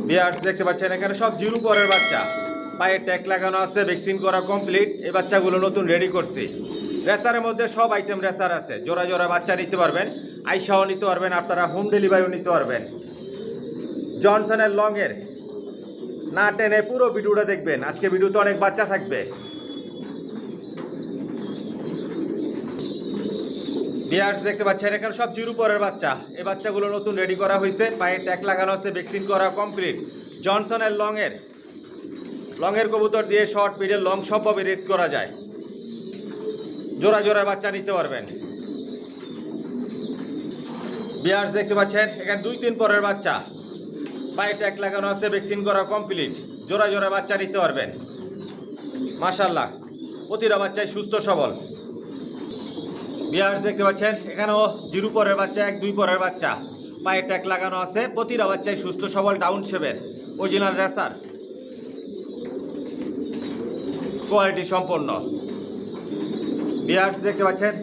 বিয়ার্স দেখতে পাচ্ছেন এখানে সব জিরো পরের বাচ্চা, পায়ে ট্যাগ লাগানো আছে, ভ্যাকসিন করা কমপ্লিট। এই বাচ্চাগুলো নতুন রেডি করছি। রেসারের মধ্যে সব আইটেম রেসার আছে, জোড়া জোড়া বাচ্চা নিতে পারবেন, আইসাও নিতে পারবেন, আপনারা হোম ডেলিভারিও নিতে পারবেন। জনসনের লংয়ের না টেনে পুরো ভিডিওটা দেখবেন, আজকে ভিডিওতে অনেক বাচ্চা থাকবে। বিয়ার্স দেখতে পাচ্ছেন এখানে সব জিরো পরের বাচ্চা, এই বাচ্চাগুলো নতুন রেডি করা হয়েছে, পায়ে ট্যাগ লাগানো আছে, ভ্যাকসিন করা কমপ্লিট। জনসনের লংয়ের কবুতর দিয়ে শর্ট মিডল লং সবভাবে রেস করা যায়, জোড়া জোড়া বাচ্চা নিতে পারবেন। বিয়ার্স দেখতে পাচ্ছেন এখানে 2-3 পরের বাচ্চা, পায়ে ট্যাগ লাগানো আছে, ভ্যাকসিন করা কমপ্লিট, জোড়া জোড়া বাচ্চা নিতে পারবেন। মাশাআল্লাহ প্রতিটা বাচ্চাই সুস্থ সবল। বিয়ার্স দেখতে পাচ্ছেন এখানেও জিরো পরের বাচ্চা, 1-2 পরের বাচ্চা, পায়ে ট্যাগ লাগানো আছে, প্রতিটা বাচ্চাই সুস্থ সবল, ডাউন শেপের, অরিজিনাল রেসার, কোয়ালিটি সম্পন্ন। বিয়ার্স দেখতে পাচ্ছেন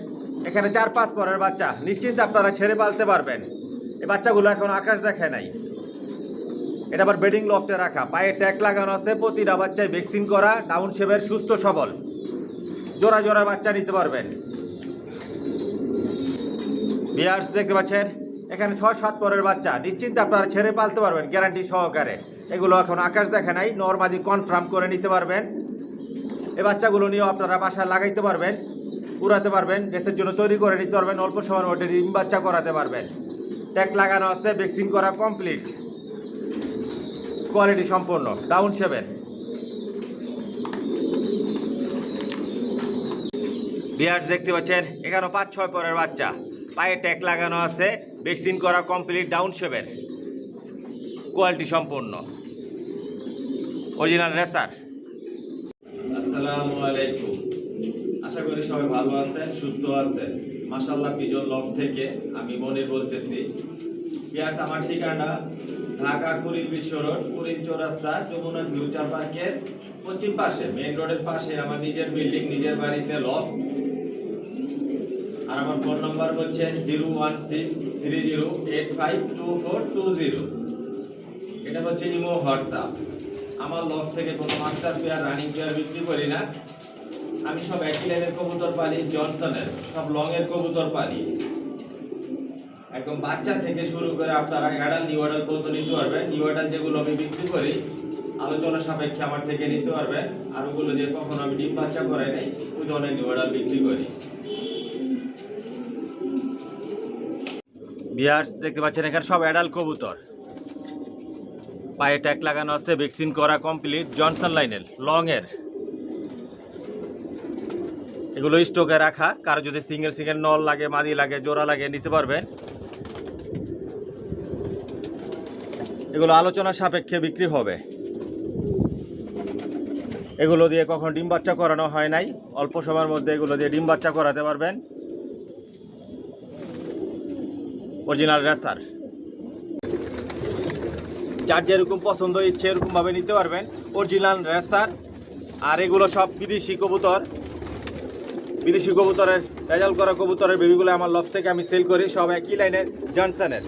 এখানে 4-5 পরের বাচ্চা, নিশ্চিন্তে আপনারা ছেড়ে পালতে পারবেন। এই বাচ্চাগুলো এখন আকাশ দেখে নাই, এটা আবার বেডিং লফটে রাখা, পায়ে ট্যাগ লাগানো আছে, প্রতিটা বাচ্চায় ভ্যাকসিন করা, ডাউন শেপের, সুস্থ সবল, জোড়া জোড়া বাচ্চা নিতে পারবেন। বিয়ার্স দেখতে পাচ্ছেন এখানে 6-7 পরের বাচ্চা, নিশ্চিন্তে আপনারা ছেড়ে পালতে পারবেন গ্যারান্টি সহকারে। এগুলো এখন আকাশ দেখে নাই, নরমালি কনফার্ম করে নিতে পারবেন। এই বাচ্চাগুলো নিয়েও আপনারা বাসায় লাগাইতে পারবেন, উড়াতে পারবেন, দেশের জন্য তৈরি করে নিতে পারবেন, অল্প সময়ের মধ্যে ডিম বাচ্চা করাতে পারবেন। ট্যাগ লাগানো আছে, ভ্যাকসিন করা কমপ্লিট, কোয়ালিটি সম্পন্ন, ডাউন শেপের। বিয়ার্স দেখতে পাচ্ছেন এখানে 5-6 পরের বাচ্চা, পায়ে ট্যাগ লাগানো আছে, ভ্যাকসিন করা কমপ্লিট, ডাউন শেপের, কোয়ালিটি সম্পন্ন, অরিজিনাল রেসার। আসসালামু আলাইকুম, আশা করি সবাই ভালো আছেন, সুস্থ আছেন। মাশাআল্লাহ পিজন লফট থেকে আমি মনির বলতেছি। বিয়ার্স আমার ঠিকানা ঢাকা কুড়িল বিশ্ব রোড, কুড়িল চৌরাস্তা, যমুনা ফিউচার পার্কের পশ্চিম পাশে, মেইন রোডের পাশে আমার নিজের বিল্ডিং, নিজের বাড়িতে লফট। আর আমার ফোন নাম্বার হচ্ছে 01630852420। এটা হচ্ছে ইমো হোয়াটসঅ্যাপ। আমার লফট থেকে কোনো মাস্টার পেয়ার, রানিং পেয়ার বিক্রি করি না। আমি সব একই লাইনের কবুতর পালি, জনসনের সব লংয়ের কবুতর পালি। একদম বাচ্চা থেকে শুরু করে আপনারা অ্যাডাল্ট, নিউ অ্যাডাল্ট পর্যন্ত নিতে পারবেন। নিউ অ্যাডাল্ট যেগুলো আমি বিক্রি করি আলোচনা সাপেক্ষে আমার থেকে নিতে পারবেন। আর ওগুলো দিয়ে কখনো আমি ডিম বাচ্চা করাই নাই, ওই ধরনের নিউ অ্যাডাল্ট বিক্রি করি। বিয়ার্স দেখতে পাচ্ছেন এখানে সব অ্যাডাল্ট কবুতর, পায়ে ট্যাগ লাগানো আছে, ভ্যাকসিন করা কমপ্লিট, জনসন লাইনের লংয়ের। এগুলো স্টকে রাখা, কারো যদি সিঙ্গেল নল লাগে, মাদি লাগে, জোড়া লাগে নিতে পারবেন। এগুলো আলোচনা সাপেক্ষে বিক্রি হবে। এগুলো দিয়ে কখন ডিম বাচ্চা করানো হয় নাই, অল্প সময়ের মধ্যে এগুলো দিয়ে ডিম বাচ্চা করাতে পারবেন, অরিজিনাল রেসার। যার যেরকম পছন্দ ইচ্ছে এরকমভাবে নিতে পারবেন, অরিজিনাল রেসার। আর এগুলো সব বিদেশি কবুতর, বিদেশি কবুতরের রেজাল্ট করা কবুতরের বেবিগুলো আমার লফট থেকে আমি সেল করি, সব একই লাইনের জনসনের।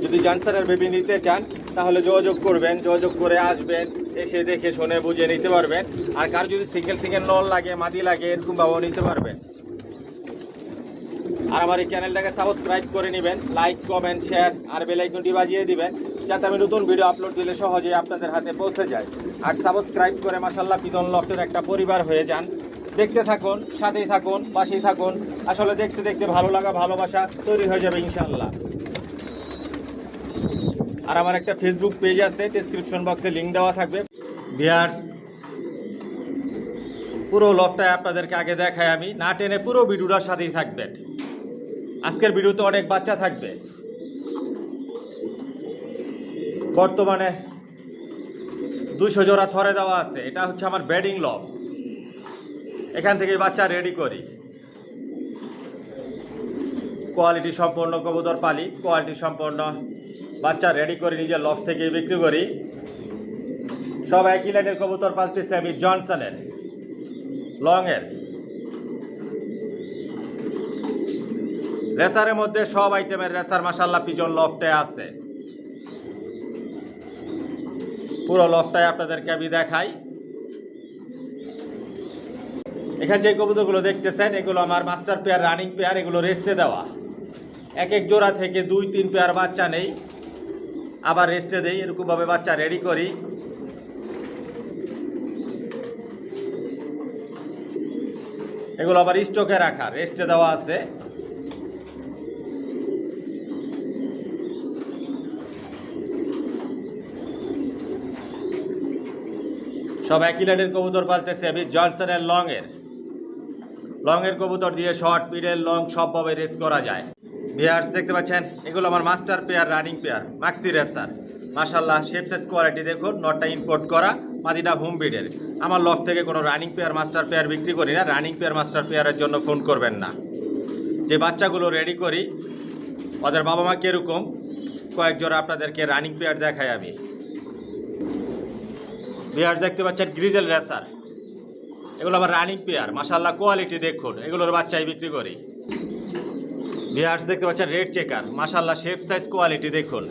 যদি জনসনের বেবি নিতে চান তাহলে যোগাযোগ করবেন, যোগাযোগ করে আসবেন, এসে দেখে শুনে বুঝে নিতে পারবেন। আর কার যদি সিঙ্গেল নল লাগে, মাদি লাগে, এরকমভাবেও নিতে পারবেন। আর আমার এই চ্যানেলটাকে সাবস্ক্রাইব করে নেবেন, লাইক, কমেন্ট, শেয়ার আর বেল আইকনটি বাজিয়ে দিবেন, যাতে আমি নতুন ভিডিও আপলোড দিলে সহজেই আপনাদের হাতে পৌঁছে যায়। আর সাবস্ক্রাইব করে মাশাআল্লাহ পিজন লফটের একটা পরিবার হয়ে যান। দেখতে থাকুন, সাথেই থাকুন, পাশেই থাকুন। আসলে দেখতে দেখতে ভালো লাগা, ভালোবাসা তৈরি হয়ে যাবে ইনশাআল্লাহ। আর আমার একটা ফেসবুক পেজ আছে, ডেসক্রিপশন বক্সে লিঙ্ক দেওয়া থাকবে। ভিউয়ার্স পুরো লফটায় আপনাদেরকে আগে দেখায়, আমি না টেনে পুরো ভিডিওটার সাথেই থাকবেন। আজকের ভিডিওতে অনেক বাচ্চা থাকবে। বর্তমানে 200 জোড়া থরে দেওয়া আছে। এটা হচ্ছে আমার বেডিং লফট, এখান থেকে বাচ্চা রেডি করি। কোয়ালিটি সম্পন্ন কবুতর পালি, কোয়ালিটি সম্পন্ন বাচ্চা রেডি করে নিজের লফট থেকে বিক্রি করি। সব একই লাইনের কবুতর পালতেছি আমি, জনসনের লংয়ের। রেসারের মধ্যে সব আইটেমের রেসার মাশাআল্লাহ পিজন লফটে আছে। পুরো লফটাই আপনাদেরকে আমি দেখাই। এখানে যে কবুতরগুলো দেখতেছেন এগুলো আমার মাস্টার পেয়ার, রানিং পেয়ার, এগুলো রেস্টে দেওয়া। এক এক জোড়া থেকে 2-3 পেয়ার বাচ্চা নেই, আবার রেস্টে দেই, এরকমভাবে বাচ্চা রেডি করি। এগুলো আবার স্টকে রাখা, রেস্টে দেওয়া আছে। সব একই লাইনের কবুতর পালতেছে আমি, জনসনের লং এর কবুতর দিয়ে শর্ট, মিডল, লং সবভাবে রেস করা যায়। ভিউয়ার্স দেখতে পাচ্ছেন এগুলো আমার master pair, running pair, maxi racer. মাশাআল্লাহ শেপ সাইজ কোয়ালিটি দেখুন, নটটা ইম্পোর্ট করা, মাদিটা হোম ব্রিডের। আমার লফট থেকে কোনো রানিং পেয়ার, মাস্টার পেয়ার বিক্রি করি না। রানিং পেয়ার, মাস্টার পেয়ারের জন্য ফোন করবেন না। যে বাচ্চাগুলো রেডি করি ওদের বাবা মা কীরকম, কয়েক জোড়া আপনাদেরকে রানিং পেয়ার দেখাই আমি। ভিউয়ার্স দেখতে পাচ্ছেন গ্রিজেল রেসার, এগুলো আমার রানিং পেয়ার। মাশাআল্লাহ কোয়ালিটি দেখুন, এগুলোর বাচ্চাই বিক্রি করি। ভিউয়ার্স দেখতে পাচ্ছেন রেড চেকার, মাশাআল্লাহ শেপ সাইজ কোয়ালিটি দেখুন।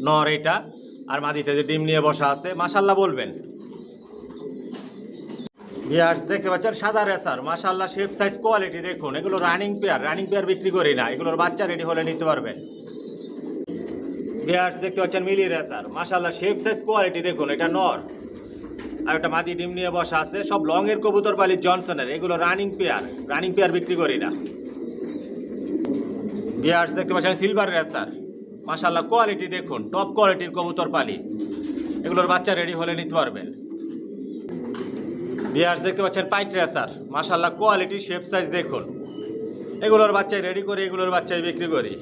নর এটা, আর মাদিটা যে ডিম নিয়ে বসা আছে, মাশাআল্লাহ বলবেন। ভিউয়ার্স দেখতে পাচ্ছেন সাদা রেসার, মাশাআল্লাহ শেপ সাইজ কোয়ালিটি দেখুন। এগুলো রানিং পেয়ার বিক্রি করি না, এগুলোর বাচ্চা রেডি হলে নিতে পারবেন। ভিউয়ার্স দেখতে পাচ্ছেন মিলি রেসার, মাশাআল্লাহ শেপ সাইজ কোয়ালিটি দেখুন। এটা নর, আর একটা মাদি ডিম নিয়ে বসা আছে। সব লং এর কবুতর পালি জনসনের, এগুলো রানিং পেয়ার বিক্রি করি না। ভিউয়ার্স দেখতে পাচ্ছেন সিলভার রেসার, মাশাআল্লাহ কোয়ালিটি দেখুন, টপ কোয়ালিটির কবুতর পালি, এগুলোর বাচ্চা রেডি হলে নিতে পারবেন। ভিউয়ার্স দেখতে পাচ্ছেন পাইট রেসার, মাশাআল্লাহ কোয়ালিটি শেপ সাইজ দেখুন। এগুলোর বাচ্চাই রেডি করি, এগুলোর বাচ্চাই বিক্রি করি।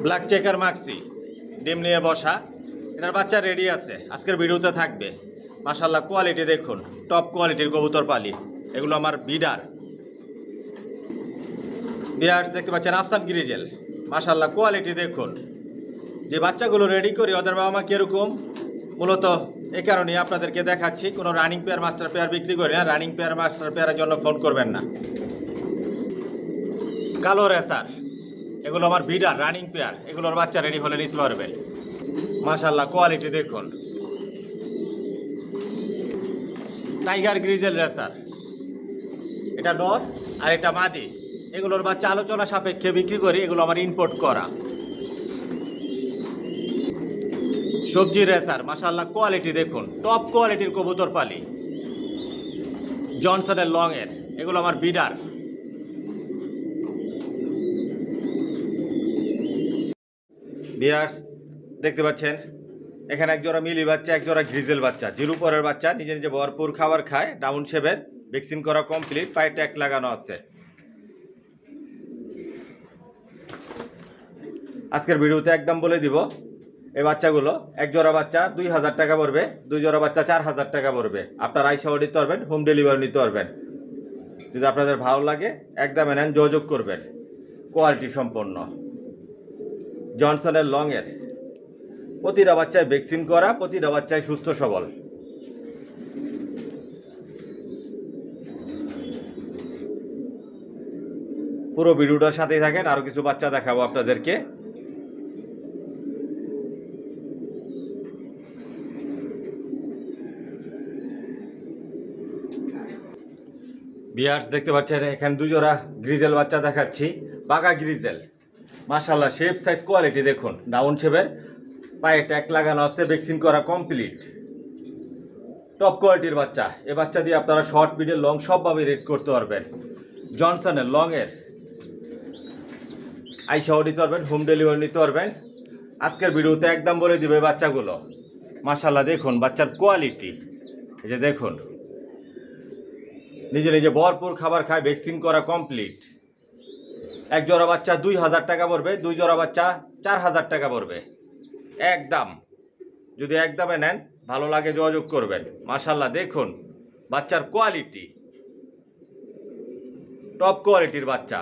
ব্ল্যাক চেকার মাক্সি, ডিম নিয়ে বসা, এটার বাচ্চা রেডি আছে, আজকের ভিডিওতে থাকবে। মাশাআল্লাহ কোয়ালিটি দেখুন, টপ কোয়ালিটির কবুতর পালি, এগুলো আমার বিডার। ভিউয়ার্স দেখতে পাচ্ছেন আফসান গ্রিজেল, মাশাআল্লাহ কোয়ালিটি দেখুন। যে বাচ্চাগুলো রেডি করি ওদের বাবা মা কীরকম, মূলত এই কারণেই আপনাদেরকে দেখাচ্ছি। কোনো রানিং পেয়ার, মাস্টার পেয়ার বিক্রি করি না। রানিং পেয়ার, মাস্টার পেয়ারের জন্য ফোন করবেন না। কালো রেসার, এগুলো আমার বিডার, রানিং পেয়ার, এগুলোর বাচ্চা রেডি হলে নিতে পারবেন। মাশাআল্লাহ কোয়ালিটি দেখুন। টাইগার গ্রিজেল রেসার, এটা নর আর এটা মাদি, এগুলোর বাচ্চা আলোচনা সাপেক্ষে বিক্রি করি, এগুলো আমার ইম্পোর্ট করা। সবজি রেসার, মাশাআল্লাহ কোয়ালিটি দেখুন, টপ কোয়ালিটির কবুতর পালি, জনসনের লং এর, এগুলো আমার বিডার। ভিউয়ার্স দেখতে পাচ্ছেন এখানে এক জোড়া মিলি বাচ্চা, এক জোড়া গ্রিজেল বাচ্চা, জিরো পরের বাচ্চা, নিজে নিজে ভরপুর খাবার খায়, ডাউন শেপের, ভ্যাকসিন করা কমপ্লিট, পায়ে ট্যাগ লাগানো আছে। আজকের ভিডিওতে একদম বলে দিব, এই বাচ্চাগুলো এক জোড়া বাচ্চা 2000 টাকা পড়বে, 2 জোড়া বাচ্চা 4000 টাকা পড়বে। আপনারা আইসা নিতে পারবেন, হোম ডেলিভারি নিতে পারবেন। যদি আপনাদের ভালো লাগে একদমে নেন, যোগাযোগ করবেন। কোয়ালিটি সম্পন্ন জনসনের লং এর, প্রতিটা বাচ্চায় ভ্যাকসিন করা, প্রতিটা বাচ্চায় সুস্থ সবল। পুরো ভিডিওটার সাথেই থাকেন, আরো কিছু বাচ্চা দেখাবো আপনাদেরকে। ভিউয়ার্স দেখতে পাচ্ছেন এখানে 2 জোড়া গ্রিজেল বাচ্চা দেখাচ্ছি, বাগা গ্রিজেল, মাশাআল্লাহ শেপ সাইজ কোয়ালিটি দেখুন, ডাউন শেপের, পায়ে ট্যাগ লাগানো আছে, ভ্যাকসিন করা কমপ্লিট, টপ কোয়ালিটির বাচ্চা। এ বাচ্চা দিয়ে আপনারা শর্ট, মিডল, লং সবভাবে রেস করতে পারবেন। জনসনের লং এর, আইসাও নিতে পারবেন, হোম ডেলিভারি নিতে পারবেন। আজকের ভিডিওতে একদম বলে দিবে বাচ্চাগুলো। মাশাআল্লাহ দেখুন বাচ্চার কোয়ালিটি, এই যে দেখুন, নিজে নিজে ভরপুর খাবার খায়, ভ্যাকসিন করা কমপ্লিট। এক জোড়া বাচ্চা 2000 টাকা পড়বে, 2 জোড়া বাচ্চা 4000 টাকা পড়বে একদম। যদি একদমে নেন, ভালো লাগে যোগাযোগ করবেন। মাশাআল্লাহ দেখুন বাচ্চার কোয়ালিটি, টপ কোয়ালিটির বাচ্চা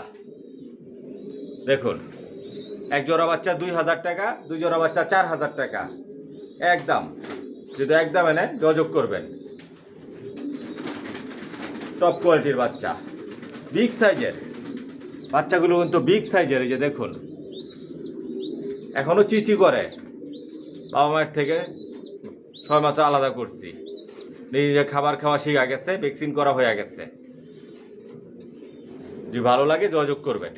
দেখুন। এক জোড়া বাচ্চা 2000 টাকা, 2 জোড়া বাচ্চা 4000 টাকা একদম। যদি একদমে নেন যোগাযোগ করবেন। টপ কোয়ালিটির বাচ্চা, বিগ সাইজের বাচ্চাগুলো কিন্তু বিগ সাইজের। এই যে দেখুন এখনো চিচি করে, বাবা মায়ের থেকে সবেমাত্র আলাদা করছি। নিজে খাবার খাওয়া শিখা গেছে, ভ্যাকসিন করা হয়ে গেছে। যদি ভালো লাগে যোগাযোগ করবেন।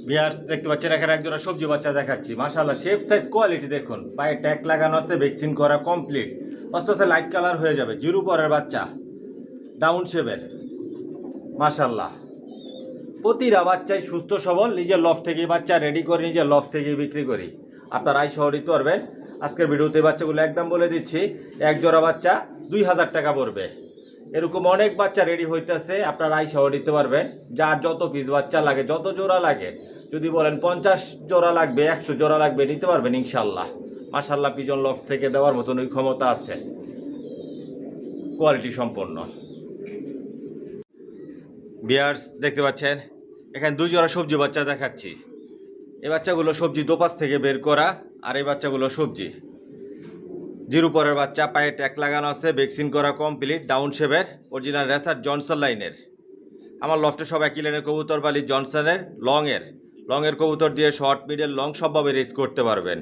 ভিউয়ার্স দেখতে পাচ্ছেন এখানে একজোড়া সবজি বাচ্চা দেখাচ্ছি। মাশাআল্লাহ শেপ সাইজ কোয়ালিটি দেখুন, পায়ে ট্যাগ লাগানো আছে, ভ্যাকসিন করা কমপ্লিট। আস্তে আস্তে লাইট কালার হয়ে যাবে, জিরো পরের বাচ্চা, ডাউন শেপের। মাশাআল্লাহ প্রতিটা বাচ্চাই সুস্থ সবল, নিজের লফট থেকে বাচ্চা রেডি করে নিজের লফট থেকে বিক্রি করি। আপনার আয় সহ নিতে পারবেন। আজকের ভিডিওতে বাচ্চাগুলো একদম বলে দিচ্ছি, এক জোড়া বাচ্চা 2000 টাকা পড়বে। এরকম অনেক বাচ্চা রেডি হইতেছে, আপনার আয় সহ নিতে পারবেন। যার যত পিস বাচ্চা লাগে, যত জোড়া লাগে, যদি বলেন 50 জোড়া লাগবে, 100 জোড়া লাগবে, নিতে পারবেন ইনশাল্লাহ। মাশাআল্লাহ পিজন লফট থেকে দেওয়ার মতন ওই ক্ষমতা আছে, কোয়ালিটি সম্পন্ন। ভিউয়ার্স দেখতে পাচ্ছেন এখানে 2 জোড়া সবজি বাচ্চা দেখাচ্ছি। এই বাচ্চাগুলো সবজি দোপাস থেকে বের করা, আর এই বাচ্চাগুলো সবজি জিরো পরের বাচ্চা, পায়ে ট্যাগ লাগানো আছে, ভ্যাকসিন করা কমপ্লিট, ডাউন শেপের, অরিজিনাল রেসার জনসন লাইনের। আমার লফটে সব একই লাইনের কবুতর বালি, জনসনের লংয়ের কবুতর দিয়ে শর্ট মিডল লং সবভাবে রেস করতে পারবেন।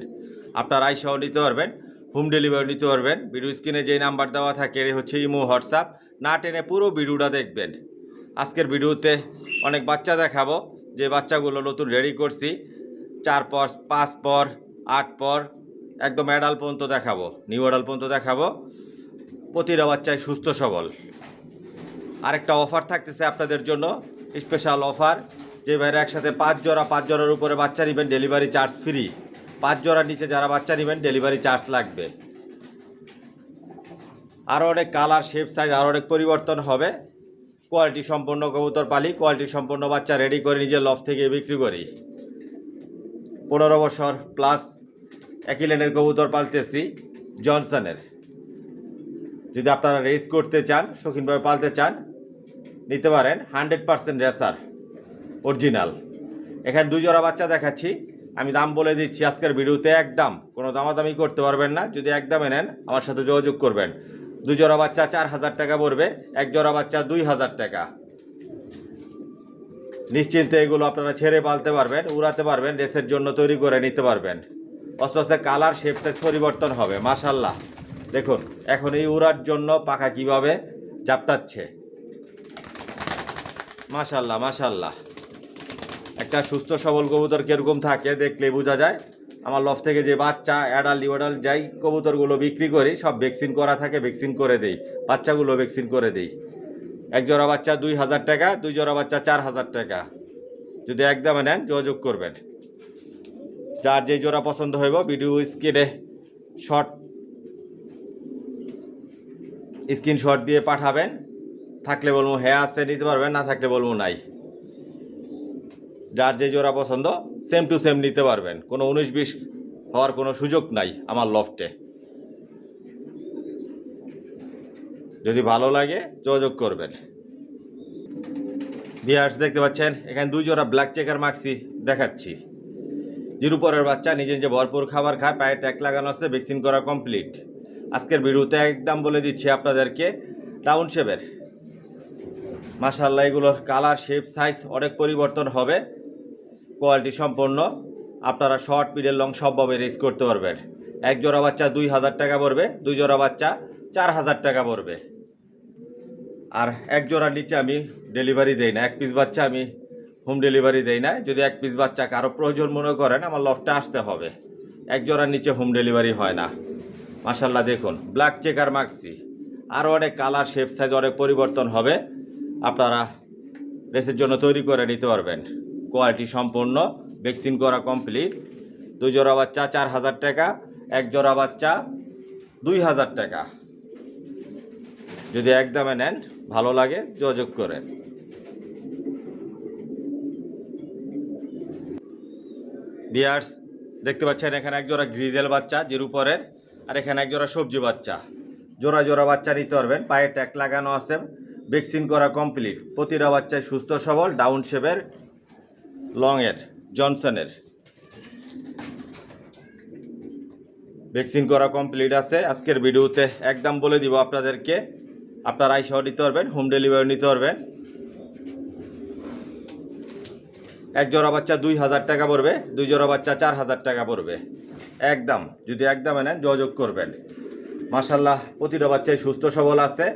আপনার আয় সহ নিতে পারবেন, হোম ডেলিভারি নিতে পারবেন। ভিডিও স্ক্রিনে যেই নাম্বার দেওয়া থাকে হচ্ছে ইমো, হোয়াটসঅ্যাপ। না টেনে পুরো ভিডিওটা দেখবেন। আজকের ভিডিওতে অনেক বাচ্চা দেখাবো, যে বাচ্চাগুলো নতুন রেডি করছি। 4 পর, 5 পর, 8 পর, একদম অ্যাডাল পর্যন্ত দেখাবো, নিউ অ্যাডাল পর্যন্ত দেখাবো। প্রতিটা বাচ্চায় সুস্থ সবল। আরেকটা অফার থাকতেছে আপনাদের জন্য, স্পেশাল অফার। যে ভাইরা একসাথে 5 জোড়ার উপরে বাচ্চা নেবেন, ডেলিভারি চার্জ ফ্রি। 5 জোড়ার নিচে যারা বাচ্চা নেবেন, ডেলিভারি চার্জ লাগবে। আরও অনেক কালার, শেপ, সাইজ আরও অনেক পরিবর্তন হবে। কোয়ালিটি সম্পন্ন কবুতর পালি, কোয়ালিটি সম্পন্ন বাচ্চা রেডি করে নিজের লফট থেকে বিক্রি করি। 15 বছর প্লাস একই লাইনের কবুতর পালতেছি জনসনের। যদি আপনারা রেস করতে চান, শৌখিনভাবে পালতে চান, নিতে পারেন। 100% রেসার অরিজিনাল। এখানে 2 জোড়া বাচ্চা দেখাচ্ছি, আমি দাম বলে দিচ্ছি আজকের ভিডিওতে। একদম কোনো দামাদামি করতে পারবেন না। যদি একদমে নেন আমার সাথে যোগাযোগ করবেন। 2 জোড়া বাচ্চা 4000 টাকা পড়বে, 1 জোড়া বাচ্চা 2000 টাকা। নিশ্চিন্তে এগুলো আপনারা ছেড়ে পালতে পারবেন, উড়াতে পারবেন, রেসের জন্য তৈরি করে নিতে পারবেন। আস্তে আস্তে কালার, শেপ, সাইজ পরিবর্তন হবে। মাশাআল্লাহ দেখুন এখন এই উড়ার জন্য পাখা কিভাবে ঝাপটাচ্ছে। মাশাআল্লাহ মাশাআল্লাহ। একটা সুস্থ সবল কবুতর কীরকম থাকে দেখলে বোঝা যায়। আমার লফট থেকে যে বাচ্চা অ্যাডাল লিওডাল যাই কবুতরগুলো বিক্রি করি, সব ভ্যাকসিন করা থাকে, ভ্যাকসিন করে দেই। বাচ্চাগুলো ভ্যাকসিন করে দেই। 1 জোড়া বাচ্চা 2000 টাকা, 2 জোড়া বাচ্চা 4000 টাকা। যদি একদমে নেন যোগাযোগ করবেন। যার যে জোড়া পছন্দ হইব ভিডিও স্ক্রিনশট দিয়ে পাঠাবেন। থাকলে বলবো হ্যাঁ আছে নিতে পারবেন, না থাকলে বলবো নাই। যার যে জোড়া পছন্দ সেম টু সেম নিতে পারবেন। কোনো 19-20 হওয়ার কোনো সুযোগ নাই আমার লফটে। যদি ভালো লাগে যোগাযোগ করবেন। ভিউয়ার্স দেখতে পাচ্ছেন এখানে 2 জোড়া ব্ল্যাক চেকার মাক্সি দেখাচ্ছি। জিরো পরের বাচ্চা, নিজে নিজে ভরপুর খাবার খায়, পায়ে ট্যাগ লাগানো আছে, ভ্যাকসিন করা কমপ্লিট। আজকের ভিডিওতে একদম বলে দিচ্ছি আপনাদেরকে, ডাউন শেপের। মাশাআল্লাহ এগুলোর কালার, শেপ, সাইজ অনেক পরিবর্তন হবে। কোয়ালিটি সম্পন্ন, আপনারা শর্ট, মিডল, লং সবভাবে রেস করতে পারবেন। 1 জোড়া বাচ্চা 2000 টাকা পড়বে, 2 জোড়া বাচ্চা 4000 টাকা পড়বে। আর 1 জোড়ার নিচে আমি ডেলিভারি দেই না, 1 পিস বাচ্চা আমি হোম ডেলিভারি দেই না। যদি 1 পিস বাচ্চা কারো প্রয়োজন মনে করেন আমার লফটে আসতে হবে। 1 জোড়ার নিচে হোম ডেলিভারি হয় না। মাশাআল্লাহ দেখুন ব্ল্যাক চেকার মাক্সি, আরও অনেক কালার, শেপ, সাইজ অনেক পরিবর্তন হবে। আপনারা রেসের জন্য তৈরি করে নিতে পারবেন। কোয়ালিটি সম্পন্ন, ভ্যাকসিন করা কমপ্লিট। 2 জোড়া বাচ্চা 4000 টাকা, 1 জোড়া বাচ্চা 2000 টাকা। যদি একদমে নেন ভালো লাগে যোগাযোগ করেন। ভিউয়ার্স দেখতে পাচ্ছেন এখানে 1 জোড়া গ্রিজেল বাচ্চা জিরো পরের, আর এখানে 1 জোড়া সবজি বাচ্চা। জোড়া জোড়া বাচ্চা নিতে পারবেন, পায়ে ট্যাগ লাগানো আছে, ভ্যাকসিন করা কমপ্লিট। প্রতিটা বাচ্চায় সুস্থ সবল, ডাউন শেপের, লংয়ের, জনসনের। ভ্যাকসিন করা কমপ্লিট আছে। আজকের ভিডিওতে একদম বলে দিব আপনাদেরকে, আপনারা আইসা নিতে পারবেন, হোম ডেলিভারি নিতে পারবেন। 1 জোড়া বাচ্চা 2000 টাকা পড়বে, 2 জোড়া বাচ্চা 4000 টাকা পড়বে। একদম যদি একদমে নেন যোগাযোগ করবেন। মাশাল্লাহ প্রতিটা বাচ্চাই সুস্থ সবল আছে।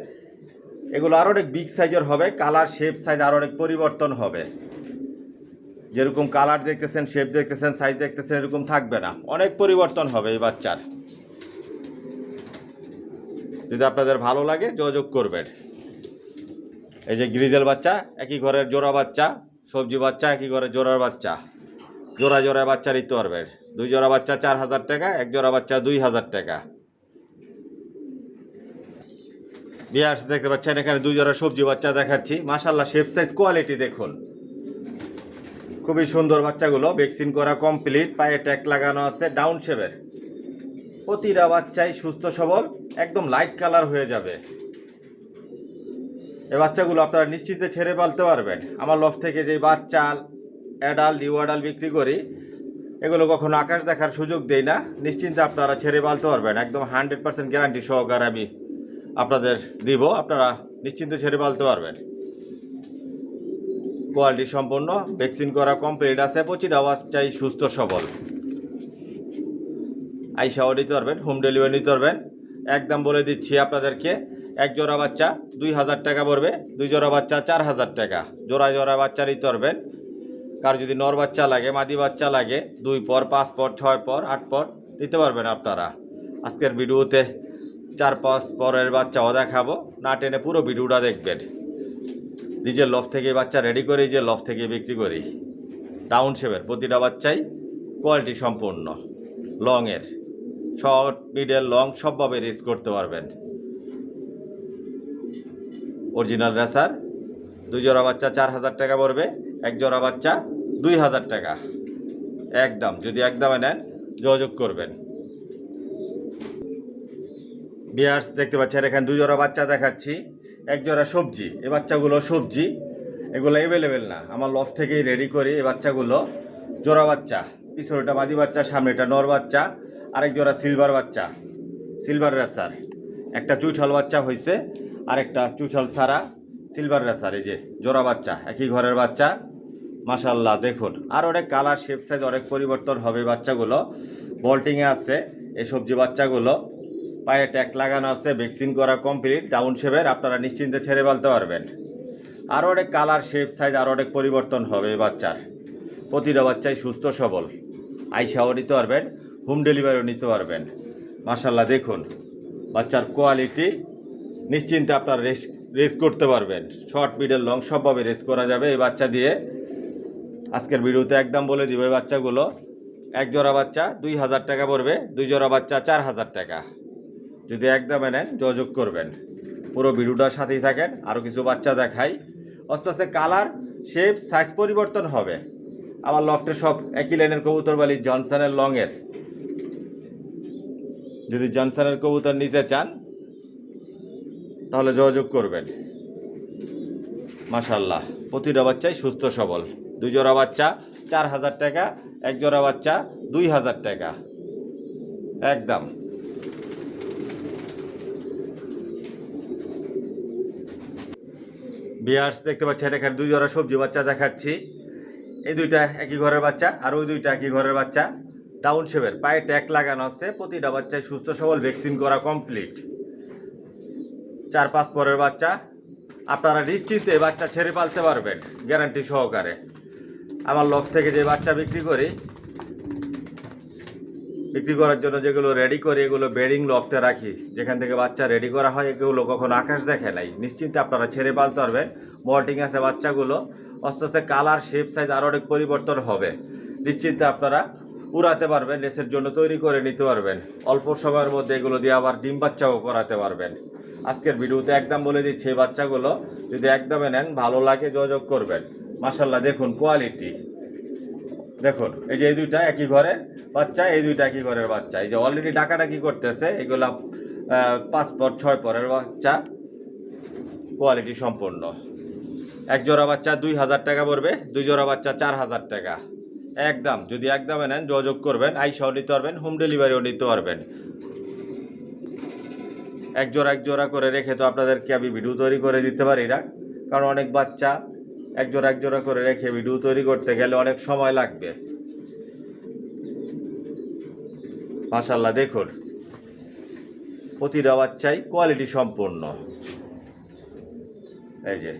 এগুলো আরও অনেক বিগ সাইজের হবে, কালার শেপ সাইজ আরও অনেক পরিবর্তন হবে। যেরকম কালার দেখতেছেন, শেপ দেখতেছেন, সাইজ দেখতেছেন, এরকম থাকবে না, অনেক পরিবর্তন হবে এই বাচ্চার। যদি আপনাদের ভালো লাগে যোগাযোগ করবেন। এই যে গ্রিজেল বাচ্চা, একই ঘরের জোড়া বাচ্চা, সবজি বাচ্চা একই ঘরের জোড়ার বাচ্চা, জোড়া জোড়া বাচ্চা নিতে পারবেন। 2 জোড়া বাচ্চা 4000 টাকা, 1 জোড়া বাচ্চা 2000 টাকা। বিয়ার্স দেখতে পাচ্ছেন এখানে 2 জোড়া সবজি বাচ্চা দেখাচ্ছি। মাশাল্লাহ শেপ সাইজ কোয়ালিটি দেখুন, খুবই সুন্দর বাচ্চাগুলো। ভ্যাকসিন করা কমপ্লিট, পায়ে ট্যাগ লাগানো আছে, ডাউন শেপের। প্রতিটা বাচ্চাই সুস্থ সবল, একদম লাইট কালার হয়ে যাবে। এই বাচ্চাগুলো আপনারা নিশ্চিন্তে ছেড়ে পালতে পারবেন। আমার লফট থেকে যে বাচ্চা অ্যাডাল নিউ অ্যাডাল বিক্রি করি, এগুলো কখনো আকাশ দেখার সুযোগ দেই না। নিশ্চিন্তে আপনারা ছেড়ে পালতে পারবেন, একদম 100% গ্যারান্টি সহকারে আমি আপনাদের দিব। আপনারা নিশ্চিন্তে ছেড়ে পালতে পারবেন। কোয়ালিটি সম্পন্ন, ভ্যাকসিন করা কমপ্লিট আছে, প্রতিটা বাচ্চাই সুস্থ সবল। আইসাও নিতে পারবেন, হোম ডেলিভারি নিতে পারবেন। একদম বলে দিচ্ছি আপনাদেরকে, 1 জোড়া বাচ্চা 2000 টাকা পড়বে, 2 জোড়া বাচ্চা 4000 টাকা। জোড়া জোড়া বাচ্চা নিতে পারবেন। কার যদি নর বাচ্চা লাগে, মাদি বাচ্চা লাগে, 2 পর, 5 পর, 6 পর, 8 পর নিতে পারবেন আপনারা। আজকের ভিডিওতে 4-5 পরের বাচ্চাও দেখাবো, না টেনে পুরো ভিডিওটা দেখবেন। নিজের লফট থেকে বাচ্চা রেডি করি, যে লফট থেকে বিক্রি করি। ডাউন শেপের প্রতিটা বাচ্চাই কোয়ালিটি সম্পন্ন, লংয়ের, শর্ট মিডল লং সবভাবে রেস করতে পারবেন। Original racer. 2 জোড়া বাচ্চা 4000 টাকা পড়বে, 1 জোড়া বাচ্চা 2000 টাকা। একদম যদি একদমে নেন যোগাযোগ করবেন। বিয়ার্স দেখতে পাচ্ছেন এখানে 2 জোড়া বাচ্চা দেখাচ্ছি, 1 জোড়া সবজি। এই বাচ্চাগুলো সবজি, এগুলো অ্যাভেলেবেল না, আমার লফট থেকেই রেডি করি। এই বাচ্চাগুলো জোড়া বাচ্চা, পিছনেটা মাদি বাচ্চা, সামনেটা নর বাচ্চা, আরেক জোড়া সিলভার বাচ্চা, সিলভার রেসার। একটা চুইঠাল বাচ্চা হয়েছে, আরেকটা চুইঠাল ছাড়া সিলভার রেসার। এই যে জোড়া বাচ্চা, একই ঘরের বাচ্চা। মাশাল্লাহ দেখুন, আর অনেক কালার শেপ সাইজ অনেক পরিবর্তন হবে বাচ্চাগুলো। বল্টিংয়ে আছে এই সবজি বাচ্চাগুলো, পায়ে ট্যাগ লাগানো আছে, ভ্যাকসিন করা কমপ্লিট, ডাউন শেপের। আপনারা নিশ্চিন্তে ছেড়ে পালতে পারবেন। আরও অনেক কালার শেপ সাইজ আরও অনেক পরিবর্তন হবে এই বাচ্চার। প্রতিটা বাচ্চাই সুস্থ সবল, আইসাও নিতে পারবেন, হোম ডেলিভারিও নিতে পারবেন। মাশাল্লাহ দেখুন বাচ্চার কোয়ালিটি, নিশ্চিন্তে আপনারা রেস করতে পারবেন। শর্ট মিডল লং সবভাবে রেস করা যাবে এই বাচ্চা দিয়ে। আজকের ভিডিওতে একদম বলে দিব, এই বাচ্চাগুলো 1 জোড়া বাচ্চা 2000 টাকা পড়বে, 2 জোড়া বাচ্চা 4000 টাকা। যদি একদমে নেন যোগাযোগ করবেন। পুরো ভিডিওটার সাথেই থাকেন, আরও কিছু বাচ্চা দেখাই। আস্তে আস্তে কালার শেপ সাইজ পরিবর্তন হবে। আমার লফটে সব একই লাইনের কবুতর বালি, জনসনের লংয়ের। যদি জনসনের কবুতর নিতে চান তাহলে যোগাযোগ করবেন। মাশাল্লাহ প্রতিটা বাচ্চাই সুস্থ সবল। 2 জোড়া বাচ্চা 4000 টাকা, 1 জোড়া বাচ্চা 2000 টাকা। একদম বিয়ার্স দেখতে পাচ্ছেন এখানে 2 জোড়া সবজি বাচ্চা দেখাচ্ছি। এই দুইটা একই ঘরের বাচ্চা, আর ওই দুইটা একই ঘরের বাচ্চা। ডাউন শেপের, পায়ে ট্যাগ লাগানো আছে, প্রতিটা বাচ্চায় সুস্থ সবল, ভ্যাকসিন করা কমপ্লিট। 4-5 পরের বাচ্চা। আপনারা নিশ্চিন্তে বাচ্চা ছেড়ে পালতে পারবেন গ্যারান্টি সহকারে। আমার লফট থেকে যে বাচ্চা বিক্রি করি, বিক্রি করার জন্য যেগুলো রেডি করি, এগুলো বেডিং লফটে রাখি, যেখান থেকে বাচ্চা রেডি করা হয়। এগুলো কখনো আকাশ দেখে নাই, নিশ্চিন্তে আপনারা ছেড়ে পালতে পারবেন। মল্টিং আছে বাচ্চাগুলো, আস্তে আস্তে কালার শেপ সাইজ আরও অনেক পরিবর্তন হবে। নিশ্চিন্তে আপনারা উড়াতে পারবেন, লেসের জন্য তৈরি করে নিতে পারবেন। অল্প সময়ের মধ্যে এগুলো দিয়ে আবার ডিম বাচ্চাও করাতে পারবেন। আজকের ভিডিওতে একদম বলে দিচ্ছি, এই বাচ্চাগুলো যদি একদমে নেন ভালো লাগে যোগাযোগ করবেন। মাশাল্লাহ দেখুন কোয়ালিটি দেখুন। এই যে এই দুইটা একই ঘরের বাচ্চা, এই দুইটা একই ঘরের বাচ্চা। এই যে অলরেডি ডাকাডাকি করতেছে, এগুলা 5 পর 6 পরের বাচ্চা, কোয়ালিটি সম্পন্ন। 1 জোড়া বাচ্চা 2000 টাকা পড়বে, 2 জোড়া বাচ্চা 4000 টাকা। একদম যদি একদমে নেন যোগাযোগ করবেন, আইসাও নিতে পারবেন, হোম ডেলিভারিও নিতে পারবেন। 1 জোড়া করে রেখে তো আপনাদেরকে আমি ভিডিও তৈরি করে দিতে পারি না, কারণ অনেক বাচ্চা 1 জোড়া করে রেখে ভিডিও তৈরি করতে গেলে অনেক সময় লাগবে। মাশাআল্লাহ দেখুন, প্রতিটা বাচ্চাই কোয়ালিটি সম্পূর্ণ। এই যে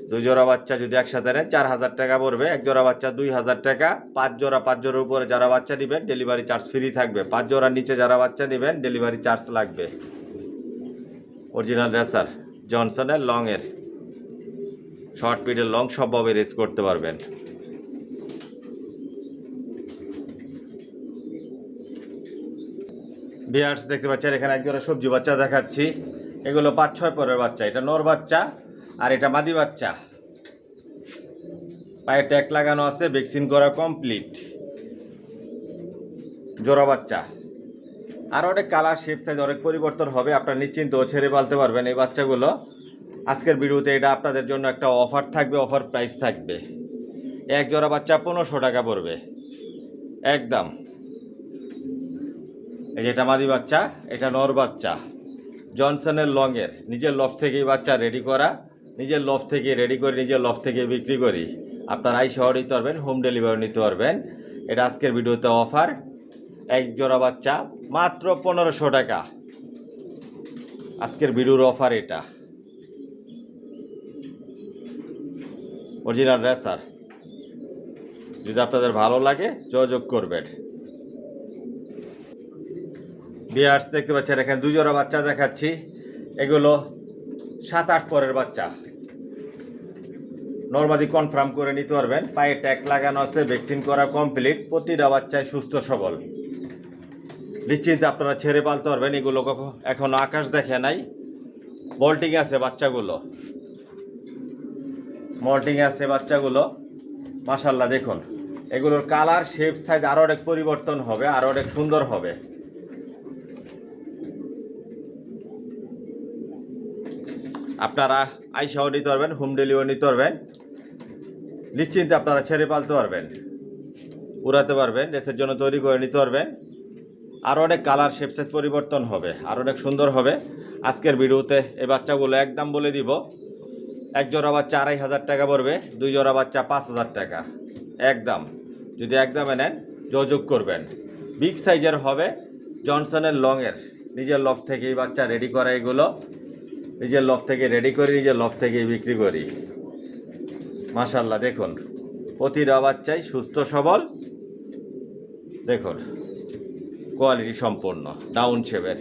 2 জোড়া বাচ্চা যদি একসাথে নেন 4000 টাকা পড়বে। 1 জোড়া বাচ্চা 2000 টাকা। 5 জোড়ার উপরে যারা বাচ্চা নেবেন ডেলিভারি চার্জ ফ্রি থাকবে। 5 জোড়ার নিচে যারা বাচ্চা নেবেন ডেলিভারি চার্জ লাগবে। অরিজিনাল রেসার জনসনের লংয়ের, শর্ট পিডের লং সবভাবে রেস করতে পারবেন। বিয়ার্স দেখতে পাচ্ছেন এখানে এক জোড়া সবজি বাচ্চা দেখাচ্ছি। এগুলো 5-6 পরের বাচ্চা। এটা নর বাচ্চা আর এটা মাদি বাচ্চা। পায়ে ট্যাগ লাগানো আছে, ভ্যাকসিন করা কমপ্লিট। জোড়া বাচ্চা আর অনেক কালার শেপ সাইজ অনেক পরিবর্তন হবে, আপনারা নিশ্চিন্ত ছেড়ে পালতে পারবেন এই বাচ্চাগুলো। আজকের ভিডিওতে এটা আপনাদের জন্য একটা অফার থাকবে, অফার প্রাইস থাকবে। এক জোড়া বাচ্চা 1500 টাকা পড়বে একদম। এই যে এটা মাদি বাচ্চা, এটা নর বাচ্চা, জনসনের লংয়ের। নিজের লফ থেকেই বাচ্চা রেডি করা, নিজের লফ থেকে রেডি করে নিজের লফ থেকে বিক্রি করি। আপনারা আই শহর নিতে পারবেন, হোম ডেলিভারি নিতে পারবেন। এটা আজকের ভিডিওতে অফার। এক জোড়া বাচ্চা মাত্র 1500 টাকা, আজকের ভিডিওর অফার এটা। অরিজিনাল রেসার, যদি আপনাদের ভালো লাগে যোগাযোগ করবেন। বিয়ার্স দেখতে পাচ্ছেন এখানে 2 জোড়া বাচ্চা দেখাচ্ছি। এগুলো 7-8 পরের বাচ্চা। নরমালি কনফার্ম করে নিতে পারবেন। পায়ে ট্যাগ লাগানো আছে, ভ্যাকসিন করা কমপ্লিট। প্রতিটা বাচ্চায় সুস্থ সবল, নিশ্চিন্তে আপনারা ছেড়ে পালতে পারবেন। এগুলো এখন আকাশ দেখে নাই, মল্টিং আছে বাচ্চাগুলো, মল্টিং আছে বাচ্চাগুলো। মাশাআল্লাহ দেখুন, এগুলোর কালার শেপ সাইজ আরও অনেক পরিবর্তন হবে, আরও অনেক সুন্দর হবে। আপনারা আইসাও নিতে পারবেন, হোম ডেলিভারি নিতে পারবেন। নিশ্চিন্তে আপনারা ছেড়ে পালতে পারবেন, উড়াতে পারবেন, রেসের জন্য তৈরি করে নিতে পারবেন। আরও অনেক কালার শেপ সাইজ পরিবর্তন হবে, আরও অনেক সুন্দর হবে। আজকের ভিডিওতে এই বাচ্চাগুলো একদম বলে দিব। 1 জোড়া বাচ্চা 2500 টাকা পড়বে, 2 জোড়া বাচ্চা 5000 টাকা একদম। যদি একদমে নেন যোগাযোগ করবেন। বিগ সাইজের হবে, জনসনের লংয়ের। নিজের লফ থেকেই বাচ্চা রেডি করা, এগুলো নিজের লফ থেকে রেডি করি, নিজের লফ থেকেই বিক্রি করি। মাশাআল্লাহ দেখুন, প্রতিটা বাচ্চাই সুস্থ সবল। দেখুন কোয়ালিটি সম্পূর্ণ, ডাউন শেপের।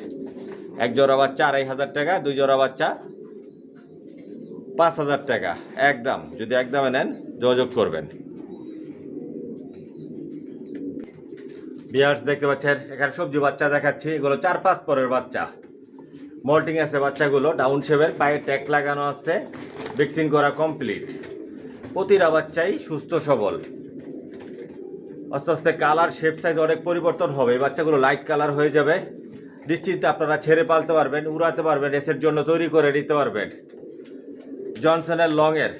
1 জোড়া বাচ্চা 2500 টাকা, 2 জোড়া বাচ্চা 5000 টাকা একদম। যদি একদমে নেন যোগাযোগ করবেন। বিয়ার্স দেখতে পাচ্ছেন এখানে সবজি বাচ্চা দেখাচ্ছি। এগুলো 4-5 পরের বাচ্চা। মল্টিং আছে বাচ্চাগুলো, ডাউন শেপের। পায়ে ট্যাগ লাগানো আছে, ভ্যাকসিন করা কমপ্লিট। প্রতিটা বাচ্চাই সুস্থ সবল। আস্তে আস্তে কালার শেপ সাইজ অনেক পরিবর্তন হবে। এই বাচ্চাগুলো লাইট কালার হয়ে যাবে। নিশ্চিন্তে আপনারা ছেড়ে পালতে পারবেন, উড়াতে পারবেন, রেসের জন্য তৈরি করে নিতে পারবেন। জনসনের লংয়ের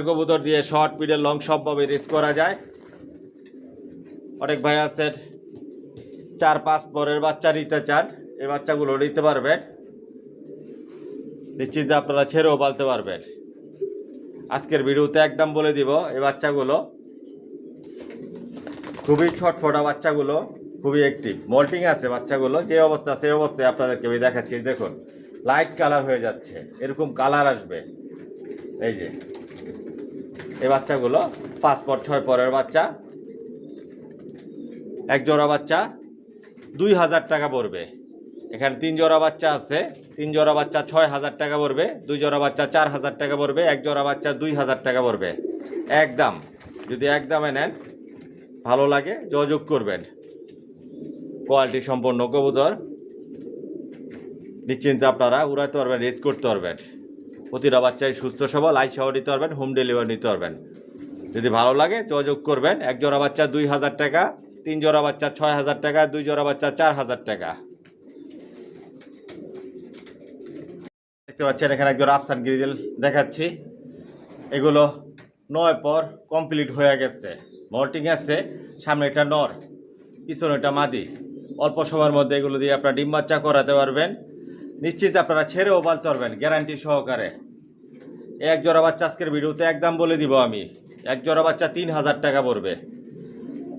কবুতর দিয়ে শর্ট পিডের লং সবভাবে রেস করা যায়। অনেক ভাই আছেন 4-5 পরের বাচ্চা নিতে চান, এই বাচ্চাগুলো নিতে পারবেন। নিশ্চিন্তে আপনারা ছেড়েও পালতে পারবেন। আজকের ভিডিওতে একদম বলে দিব, এই বাচ্চাগুলো খুবই ছটফটা, বাচ্চাগুলো খুবই অ্যাক্টিভ। মল্টিং আছে বাচ্চাগুলো, যে অবস্থা সেই অবস্থায় আপনাদেরকে আমি দেখাচ্ছি। দেখুন লাইট কালার হয়ে যাচ্ছে, এরকম কালার আসবে। এই যে এই বাচ্চাগুলো 5-6 পরের বাচ্চা। 1 জোড়া বাচ্চা 2000 টাকা পড়বে। এখানে 3 জোড়া বাচ্চা আছে, 3 জোড়া বাচ্চা 6000 টাকা পড়বে, 2 জোড়া বাচ্চা 4000 টাকা পড়বে, 1 জোড়া বাচ্চা 2000 টাকা পড়বে একদম। যদি একদমে নেন ভালো লাগে যোগাযোগ করবেন। কোয়ালিটি সম্পন্ন কবুতর, নিশ্চিন্তে আপনারা উড়াতে পারবেন, রেস করতে পারবেন। প্রতিটা বাচ্চাই সুস্থ সবল, আইসাও নিতে পারবেন, হোম ডেলিভারি নিতে পারবেন। যদি ভালো লাগে যোগাযোগ করবেন। 1 জোড়া বাচ্চা 2000 টাকা, 3 জোড়া বাচ্চা 6000 টাকা, 2 জোড়া বাচ্চা 4000 টাকা। দেখতে পাচ্ছেন এখানে 1 জোড়া আফসান গ্রিজেল দেখাচ্ছি। এগুলো 9 পর কমপ্লিট হয়ে গেছে। মল্টিং আছে, সামনে এটা নর, পিছনে এটা মাদি। অল্প সময়ের মধ্যে এগুলো দিয়ে আপনারা ডিম বাচ্চা করাতে পারবেন। নিশ্চিত আপনারা ছেড়েও পালতে পারবেন গ্যারান্টি সহকারে। 1 জোড়া বাচ্চা আজকের ভিডিওতে একদম বলে দিব আমি এক জোড়া বাচ্চা 3000 টাকা পড়বে।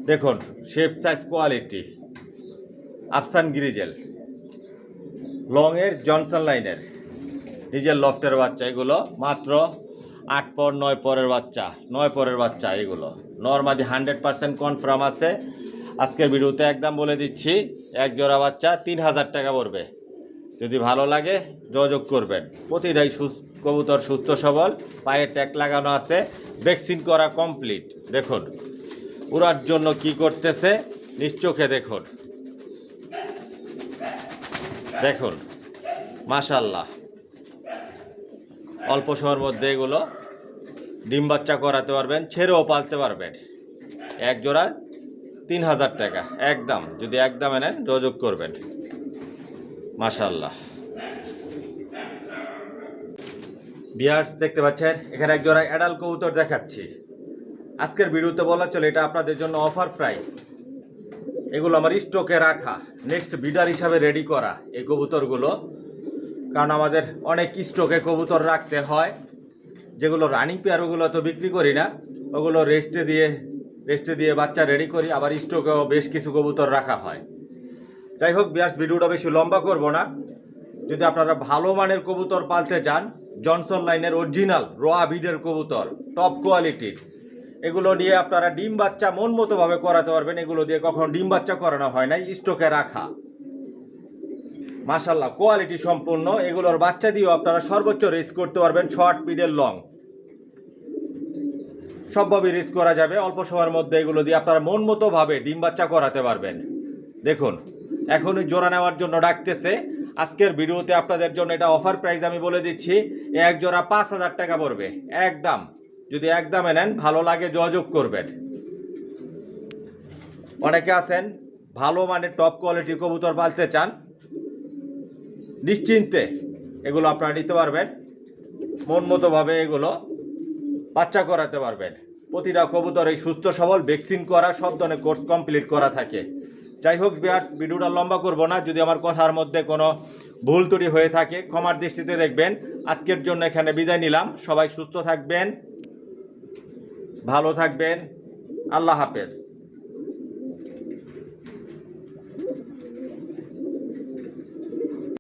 দেখুন shape size quality, Afsan grizzle, লংয়ের জনসন লাইনের নিজের লফটের বাচ্চা। এগুলো মাত্র 8 পর 9 পরের বাচ্চা, 9 পরের বাচ্চা। এগুলো নর্মালি 100% কনফার্ম আছে। আজকের ভিডিওতে একদম বলে দিচ্ছি, এক জোড়া বাচ্চা 3000 টাকা পড়বে। যদি ভালো লাগে যোগাযোগ করবেন। প্রতিটাই কবুতর সুস্থ সবল, পায়ে ট্যাগ লাগানো আছে, ভ্যাকসিন করা কমপ্লিট। দেখুন উড়ার জন্য কি করতেছে নিজ চোখে দেখুন, দেখুন মাশাআল্লাহ। অল্প সময়ের মধ্যে এগুলো ডিম বাচ্চা করাতে পারবেন, ছেড়েও পালতে পারবেন। এক জোড়া 3000 টাকা একদম। যদি একদম নেন যোগাযোগ করবেন। মাশাআল্লাহ। ভিউয়ার্স দেখতে পাচ্ছেন এখানে এক জোড়া অ্যাডাল্ট কবুতর দেখাচ্ছি। আজকের ভিডিওতে বলা চলে এটা আপনাদের জন্য অফার প্রাইস। এগুলো আমার স্টকে রাখা, নেক্সট বিডার হিসাবে রেডি করা এই কবুতরগুলো। কারণ আমাদের অনেক স্টকে কবুতর রাখতে হয়, যেগুলো রানিং পেয়ার ওগুলো তো বিক্রি করি না, ওগুলো রেস্টে দিয়ে বাচ্চা রেডি করি। আবার স্টকেও বেশ কিছু কবুতর রাখা হয়। যাই হোক ভিউয়ার্স, ভিডিওটা বেশি লম্বা করব না। যদি আপনারা ভালো মানের কবুতর পালতে চান, জনসন লাইনের অরিজিনাল রোয়া বিডের কবুতর টপ কোয়ালিটির, এগুলো নিয়ে আপনারা ডিম বাচ্চা মন মতো ভাবে করাতে পারবেন। এগুলো দিয়ে কখনো ডিম বাচ্চা করানো হয় নাই, স্টকে রাখা। মাশাআল্লাহ কোয়ালিটি সম্পূর্ণ। এগুলোর বাচ্চা দিয়েও আপনারা সর্বোচ্চ রেস করতে পারবেন। শর্ট পিডের লং সবভাবে রেস করা যাবে। অল্প সময়ের মধ্যে এগুলো দিয়ে আপনারা মন মতো ভাবে ডিম বাচ্চা করাতে পারবেন। দেখুন এখনই জোড়া নেওয়ার জন্য ডাকতেছে। আজকের ভিডিওতে আপনাদের জন্য এটা অফার প্রাইস আমি বলে দিচ্ছি, এক জোড়া 5000 টাকা পড়বে একদম। যদি একদমে নেন ভালো লাগে যোগাযোগ করবেন। অনেকে আছেন ভালো মানের টপ কোয়ালিটির কবুতর পালতে চান, নিশ্চিন্তে এগুলো আপনারা নিতে পারবেন। মন মতো ভাবে এগুলো বাচ্চা করাতে পারবেন। প্রতিটা কবুতর এই সুস্থ সবল, ভ্যাকসিন করা, সব ধরনের কোর্স কমপ্লিট করা থাকে। যাই হোক ভিউয়ার্স, ভিডিওটা লম্বা করব না। যদি আমার কথার মধ্যে কোনো ভুল ত্রুটি হয়ে থাকে ক্ষমার দৃষ্টিতে দেখবেন। আজকের জন্য এখানে বিদায় নিলাম। সবাই সুস্থ থাকবেন, ভালো থাকবেন। আল্লাহ হাফেজ।